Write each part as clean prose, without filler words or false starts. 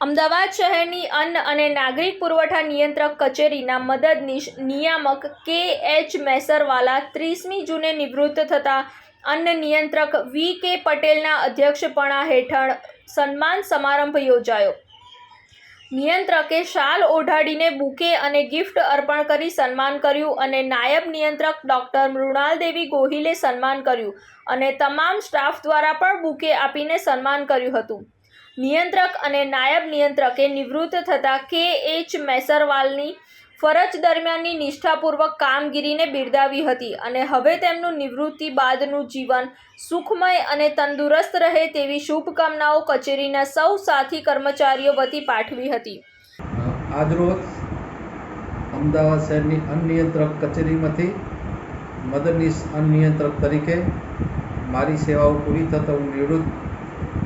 અમદાવાદ શહેરની અન્ન અને નાગરિક પુરવઠા નિયંત્રક કચેરીના મદદનીશ નિયામક કે.એચ. મેસરવાલા 30મી જૂને નિવૃત્ત થતા અન્ન નિયંત્રક વી.કે. પટેલના અધ્યક્ષપણા હેઠળ સન્માન સમારંભ યોજાયો. નિયંત્રકે શાલ ઓઢાડીને બુકે અને ગિફ્ટ અર્પણ કરી સન્માન કર્યું અને નાયબ નિયંત્રક ડોક્ટર મૃણાલદેવી ગોહિલે સન્માન કર્યું અને તમામ સ્ટાફ દ્વારા પણ બુકે આપીને સન્માન કર્યું હતું. નિયંત્રક અને નાયબ નિયંત્રકે નિવૃત્ત થતા કે.એચ. મેસરવાલની ફરજ દરમિયાનની નિષ્ઠાપૂર્વક કામગીરીને બિરદાવી હતી અને હવે તેમનું નિવૃત્તિ બાદનું જીવન સુખમય અને તંદુરસ્ત રહે તેવી શુભકામનાઓ કચેરીના સૌ સાથી કર્મચારીઓ વતી પાઠવી હતી. આજરોજ અમદાવાદ શહેરની અન્ન નિયંત્રક કચેરીમાંથી મદદનીશ અન્ન નિયંત્રક તરીકે મારી સેવાઓ પૂરી થતાં હું નિવૃત્ત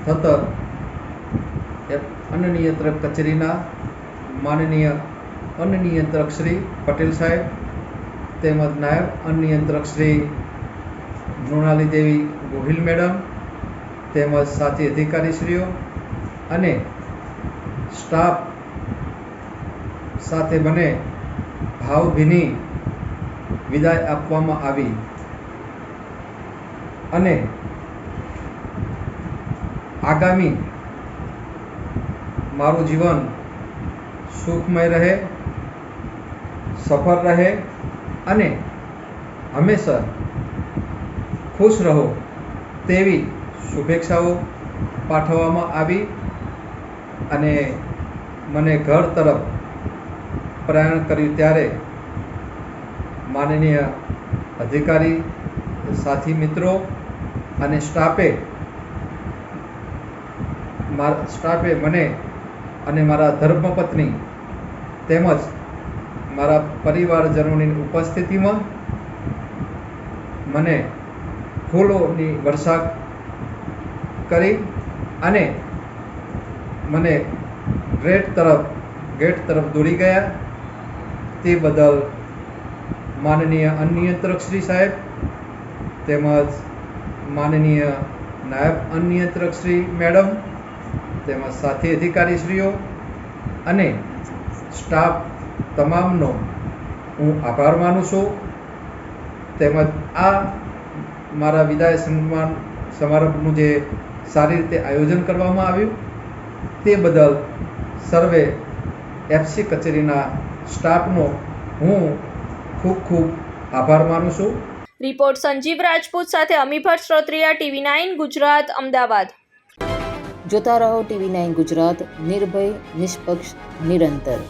થતાં અન્ન નિયંત્રક કચેરીના માનનીય અન્ન નિયંત્રક શ્રી પટેલ સાહેબ તેમજ નાયબ અન્ન નિયંત્રક શ્રી મૃણાલીદેવી ગોહિલ મેડમ તેમજ સાથી અધિકારીશ્રીઓ અને સ્ટાફ સાથે મને ભાવભીની વિદાય આપવામાં આવી અને આગામી મારું જીવન સુખમય રહે, સફળ રહે અને હંમેશા ખુશ રહો તેવી શુભેચ્છાઓ પાઠવવામાં આવી અને મને ઘર તરફ પ્રયાણ કર્યું ત્યારે માનનીય અધિકારી, સાથી મિત્રો અને સ્ટાફે મને અને મારા ધર્મપત્ની તેમજ મારા પરિવારજનોની ઉપસ્થિતિમાં મને ફૂલોની વર્ષા કરી અને મને ગેટ તરફ દોરી ગયા. તે બદલ માનનીય અન્ન નિયંત્રક શ્રી સાહેબ તેમજ માનનીય નાયબ અન્ન નિયંત્રક શ્રી મેડમ તેમજ સાથી અધિકારીશ્રીઓ અને સ્ટાફ તમામનો હું આભાર માનું છું. તેમજ આ મારા વિદાય સન્માન સમારંભનું જે સારી રીતે આયોજન કરવામાં આવ્યું તે બદલ સર્વે એફસી કચેરીના સ્ટાફનો હું ખૂબ આભાર માનું છું. રિપોર્ટ સંજીવ રાજપૂત સાથે અમીભટ્ટ શ્રોત્રિયા, TV9 ગુજરાત, અમદાવાદ. જોતા રહો TV9 ગુજરાત, નિર્ભય, નિષ્પક્ષ, નિરંતર.